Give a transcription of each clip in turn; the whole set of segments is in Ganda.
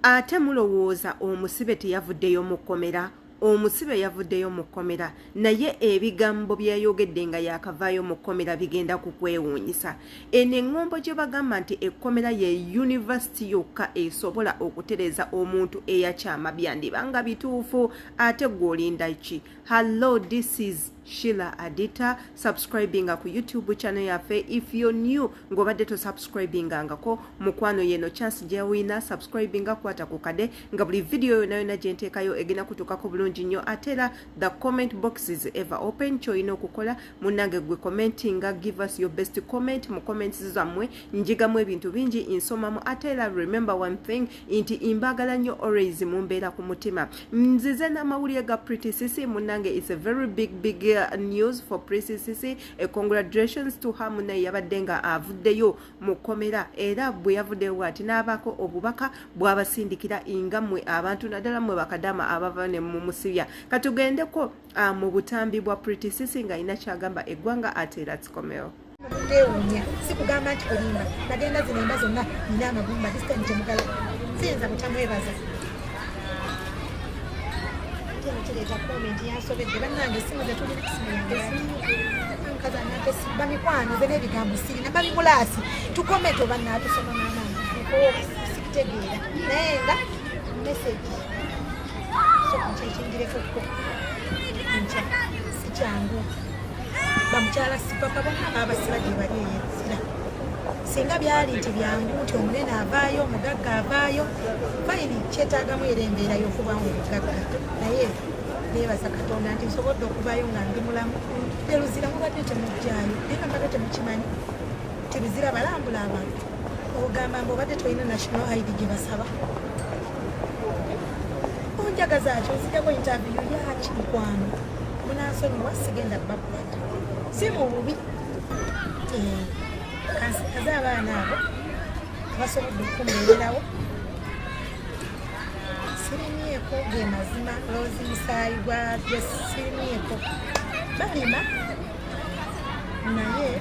ate mulowooza omusibe teyavuddeyo mu kkomera? Omusibe yavuddeyo mu kkomera naye ebigambo byayogedde nga yakavaayo mu kkomera bigenda kukwewuunyisa. Eno eŋŋombo gye bagamba nti ekkomera ye yunivasite yokka esobola okutereeza omuntu eyakyama byandiba nga bituufu, ate gw'olinda ki? Hello, this is Sheila Adita. Subscribinga ku YouTube channel yaffe. If you're new ngobadde to subscribingangako mukwano yeno chance gye wina subscribinga kwata ku kade nga buli video yona gye nteekayo egenda kutuukako bulungi nnyo. Ate era the comment box is ever open. Ky'olina okukola munnange gwe commentinga, give us your best comment mu comments zammwe, njigamu ebintu bingi nsomamu. Ate era remember one thing nti imbagala nnyo always mumbeera ku mutima. Nzize n'amawulire ga Pretty Sisi munnange, it's a very big news for Pretty Sisi. Congratulations to her. Munaye yabadde nga avuddeyo mu kkomera era bwe yavuddeyo ati n'abaako obubaka bw'abasindikira ingammwe abantu naddala mwe bakadama abava ne mu musibya. Katugendeko mu butambi bwa Pretty Sisi nga ina kyagamba eggwanga ate era kikomeo. Ndewunya sikugamba nti kulimba nagenda zino emba zonna nina amagumba disitani gyemugala siyinza butamwebaza kireeta komenti yansobedde bannange simu zetulina kusimu yange nkazanate bamikwano ze n'ebigambo sirina babibulaasi tukometo bannatusoma maamaange sikitegeera naye nga meseji sokukyekingireko nkya sikyangu bamukyala sipapa bonna abasiba gye bali eyezira singa byali nti byangu nti omunene avaayo omugagga avaayo fayini kyetaagamu era embeera y'okubamu omugagga naye neebaza katonda nti nsobodde okuvaayo nga ndi mulamu teruzira mubadde temujjaayo naye nga mbadde temukimanyi tebizira balambula abantu ogamba mbe obadde tolina national id gye basaba onjagaza ki ozijjako interview yaki mukwano munansonyiwa sigenda bakuleta si mu bubi kansikaze abaana abo abasobodde okumererawo sirimyeko ge mazima loozi musaayibwa gye sirimyeko balima naye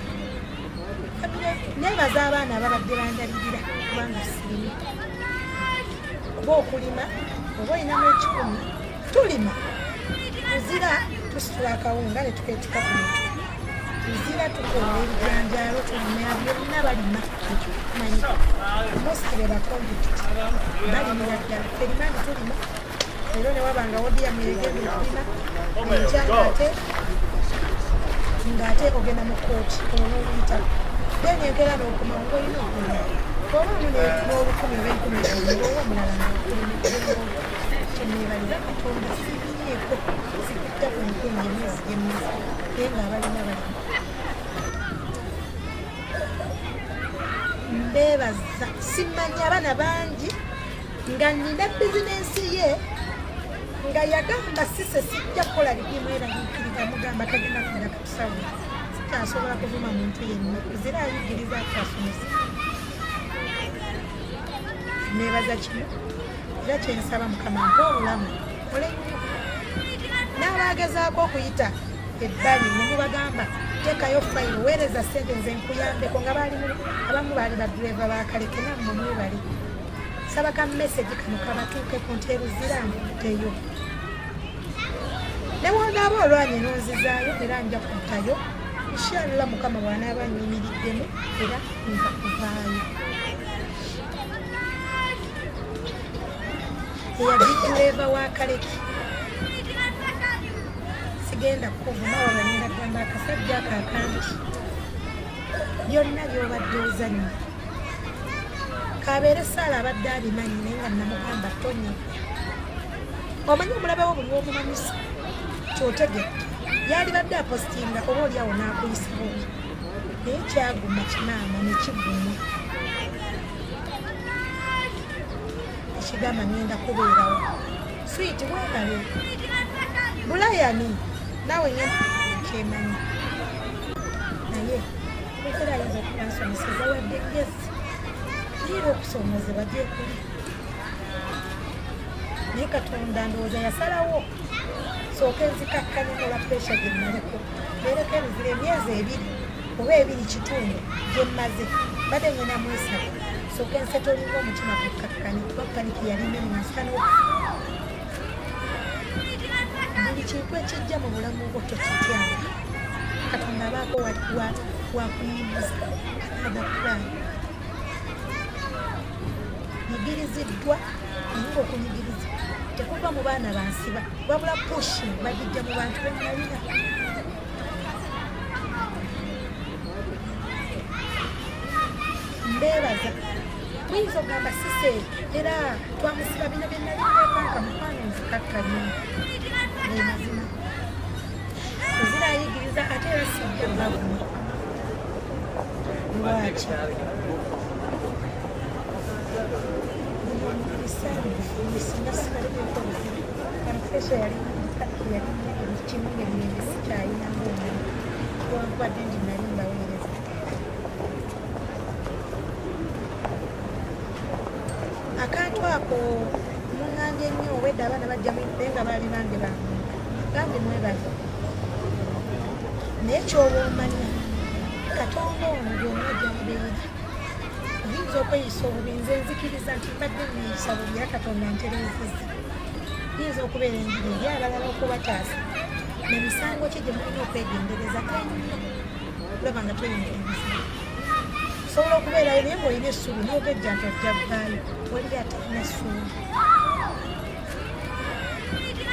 nebaza abaana ababadde banjalirira kubanga sirimi oba okulima oba olinamu ekikumi tulima tuzira tusitula akawunga ne tukeetika ku mutwe tuzira tukola ebijanjaalo tulima byonna balima manyi mositire bakompititi balimira ddala terimandi tulima leero ne waba nga wodiya muyege ebyokulima enkya ng'ate ogenda mu kooti olw'obuyitabo then enkera n'okuma nga olina okulima oba n'olukumi oba enkumi ebbiri oba omulala ng'okulima kyeneebaliza katonda sibirieko sikutta ku nkumi emyezi gy'emmezi naye ng'abalina balima mbeebaza simanyi abaana bangi nga nina bizinensi ye nga yagamba sise sijja kukola ligimu eraliikiriza mugamba tagenda kugenda katusawo sikyasobola kuvuma muntu yenna zira ayigiriza akyasomesa neebaza kino era kyensaba mukama mpa obulamu olenyo n'abagezaako okuyita ebbali nemubagamba teekayo fayiro weereza ssente nze nkuyambeko nga abamu baali badureva bakaleke nammwe mwebali saba ka mesegi kano kabatuukeko nti eruziramu teyo newangaaba olwanyi nonzizaayo era nja kuttayo inshallah mukama bw'anaaba nnyimiriddemu era nja kuvaayo eyabidureva wakaleki sigenda kukuvuma wala nenagamba akasajja ako akanti byonna byobadde ozannya kabeere saala abadde abimanyi naye nga namugamba tonye omanyi omulabe wo buli womumanyisa kyotegedde yali badde apositinga oba oliawo n'akuyisibwa naye kyaguma kimaama nekiguma ekigamba ngenda kubeerawo switi wegale bulayani naawe kyemanyi naye ekera ayinza okubansomeseza wadde ngezi niira okusomozebwa gyekuli naye katonda ndowooza yasalawo sooka enzikakkanya nola puresha gyemmaleko neereko emizira emyezi 2 oba 2 kitundu gyemmaze badde ngena mwesatu nsooka ensetolinga omutima gukkakkane kuba paniki yalime mwansika buli kintu ekijja mu bulamu bwo tokityanga katonda abaako wakuyimuza agakulayo nyigiriziddwa naye ngaokunyigiriza tekuva mu baana bansiba wabula pushi bagijja mu bantu benalina mbeebaza muyinza ogamba sise era twamusiba bino byenalinaepanka mukwano nzikakkanye nemazima ezirayigiriza ate era sijja bavuma lwaki singa sibalikobuzibu kanfesha yalikimu emirembe sikyayinamu omuntu wankwadde ndi nali mbaweereza akantu ako muŋŋambye nnyo obwedde abaana bajja muibe nga baali bange bange gambe mwebaza naye kyoba omanya katonda ono gyomwajja mubeera oyinza okweyisa obubi nze nzikiriza nti mbadde neyisa bubi era katonda ntereezezza yinza okubeera enjiri eri abalala okubataasa nemisango ki gye mulina okwegendereza tennyo olaba nga toyingereza osobola okubeerayo naye ngaolina essuubi n'ogejja nti ojja vaayo waliri atalina essuubi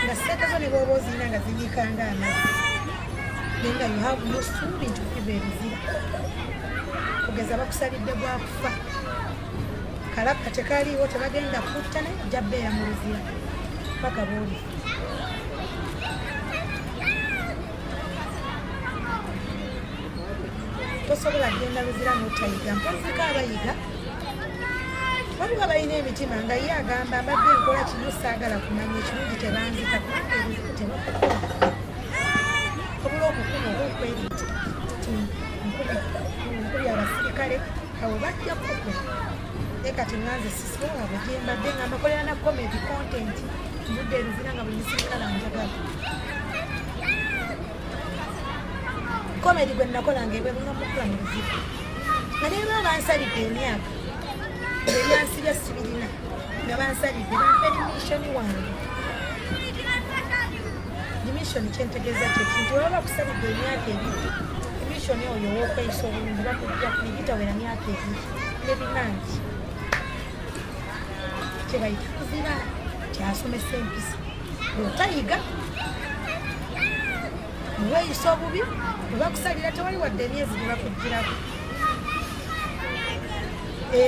nga sente zo ne bwoba ozirina nga zinyiikanga amazzi naye nga yuhavu nosuubi nti okuba ebizira kugeza bakusalidde gwakufa kalaka tekaliiwo tebagenda kutta naye ojja bbeera mu luzira paka booli tosobola kgenda luzira notayiga mpozika abayiga waliwo abalina emitima nga ye agamba mbadde nkola kino saagala kumanya ekirungi tebanzita kubanga ebizibu tebakukola obula okukuba oba okwerinti ti nkubi abasirikale awo bajja kuko naye kati nganze sisibola abo gye mbadde nga mbakolera na comedy content mbudde eruzira nga buli musirikale anjagala comedy gwe nakolanga ebwebuga mukula mu luzibu nga naye baba bansalidde emyaka ebyansibya sibirina nga bansalidde bampa dimishoni wange dimishoni kyentegeeza kyekintu oba bakusalidde emyaka ebiri dimishoni oyo owokweyisa obulungi bakujja negitawera myaka ebiri nebinangi kyebayita kuzira kyasomesa empisa otayiga muweyisa obubi bwebakusalira tewali wadde emyezi gyebakugirako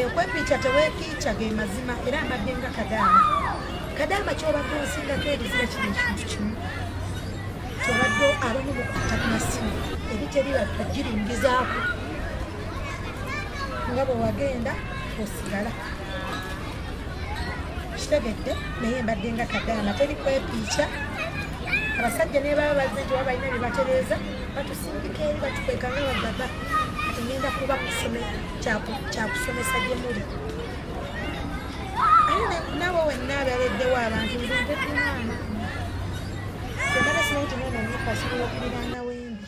okwepiica teweepiica ge mazima era mbadde nga kadaama kyobadde osingako ebizira kiri ekintu kimu kyobadde abamu mukuta ku masimu ebiteri bagiringizaako nga bwe wagenda osigala kitegedde naye mbadde nga kadaama teri kwepiica abasajja ne baba bazze nti wabalina bye batereeza batusindika eri batukweka nga bagaba kati ngenda kuba kyakusomesa gye muli aye nabo wenna abaleddewo abantu nze nteddimu amaanyi embala simanyi tinonamyeka asobola okuliranga wembi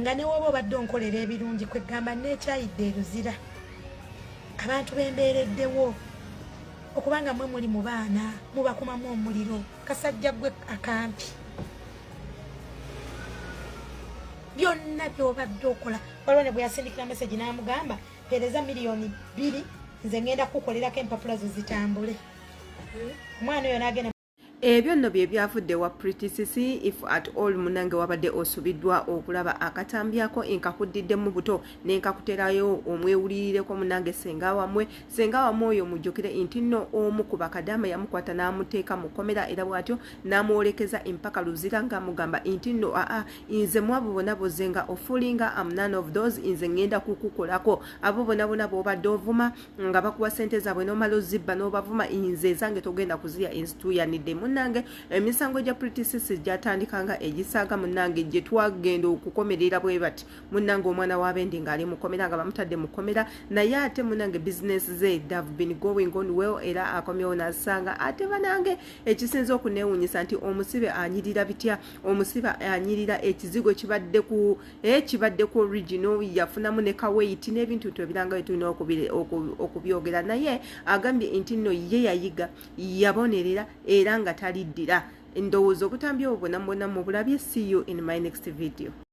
nga ne woba obadde onkolera ebirungi kwegamba nekyayidde eruzira abantu bembeereddewo okubanga mwe muli mu baana mubakumamu omuliro kasajja gwe akampi byonna byobadde okola waliwo ne bwe yasindikira mesagi n'amugamba pereza $2,000,000 nze ngenda kukolerako empapula zo zitambule omwana oyo n'agenda ebyo nno bye byavudde wa Pretty Cissy. If at all munange wabadde osubiddwa okulaba akatambyako enkakuddidde mu buto nenkakuterayo omwewulirireko munange senga wamwe oyo mujjukire nti nno omu ku bakadaama yamukwata n'amuteeka mu komera era bw'atyo n'amwolekeza empaka luzira ng'amugamba nti nno nze mwabo bonna bozenga ofulinga am none of those nze ngenda kukukolako abo bonna b'obadde ovuma nga bakuwa sente zaabwe n'omala ozibba n'obavuma nze zange togenda kuziya enzituyanidde munnange emisango gya pritisisi gyatandikanga egisaaga munnange gye twagenda okukomerera bwe bati munnange omwana w'abendi ng'ali mukomera nga bamutadde mukomera naye ate munnange bizinesi ze they've been going on well era akomyewo n'asanga ate banange ekisinza okuneewuunyisa nti omusibe anyirira bitya omusibe anyirira ekizigo kibadde ku original yafunamu ne kaweiti n'ebintu ebiranga betulina okubyogera naye agambye nti nno ye yayiga yabonerera era nga taliddira ndowooza okutambya obwo namubona mu bulabye. See you in my next video.